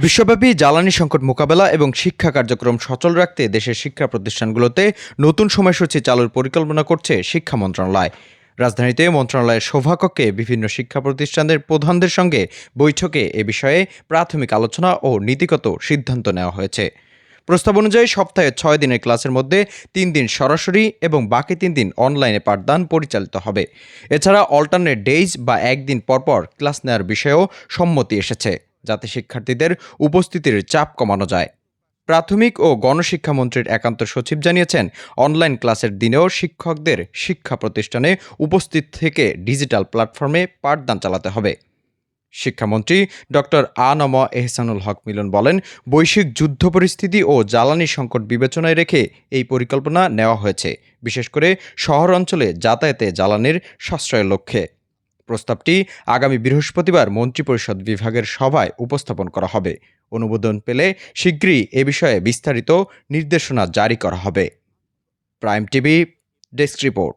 বিশ্বব্যাপী জ্বালানি সংকট মোকাবেলা এবং শিক্ষা কার্যক্রম সচল রাখতে দেশের শিক্ষা প্রতিষ্ঠানগুলোতে নতুন সময়সূচি চালুর পরিকল্পনা করছে শিক্ষা মন্ত্রণালয়। রাজধানীতে মন্ত্রণালয়ের সভাকক্ষে বিভিন্ন শিক্ষা প্রতিষ্ঠানের প্রধানদের সঙ্গে বৈঠকে এ বিষয়ে প্রাথমিক আলোচনা ও নীতিগত সিদ্ধান্ত নেওয়া হয়েছে। প্রস্তাব অনুযায়ী সপ্তাহে 6 দিনের ক্লাসের মধ্যে 3 দিন সরাসরি এবং বাকি 3 দিন অনলাইনে পাঠদান পরিচালিত হবে। এছাড়া অল্টারনেট ডেইজ বা একদিন পরপর ক্লাস নেওয়ার বিষয়েও সম্মতি এসেছে, যাতে শিক্ষার্থীদের উপস্থিতির চাপ কমানো যায়। প্রাথমিক ও গণশিক্ষামন্ত্রীর একান্ত সচিব জানিয়েছেন, অনলাইন ক্লাসের দিনেও শিক্ষকদের শিক্ষা প্রতিষ্ঠানে উপস্থিত থেকে ডিজিটাল প্ল্যাটফর্মে পাঠদান চালাতে হবে। শিক্ষামন্ত্রী ডক্টর আ.ন.ম এহসানুল হক মিলন বলেন, বৈশ্বিক যুদ্ধ পরিস্থিতি ও জ্বালানি সংকট বিবেচনায় রেখে এই পরিকল্পনা নেওয়া হয়েছে, বিশেষ করে শহর অঞ্চলে যাতায়াতে জ্বালানির সাশ্রয়ের লক্ষ্যে। প্রস্তাবটি আগামী বৃহস্পতিবার মন্ত্রিপরিষদ বিভাগের সভায় উপস্থাপন করা হবে। অনুমোদন পেলে শীঘ্রই এ বিষয়ে বিস্তারিত নির্দেশনা জারি করা হবে। Prime TV desk report.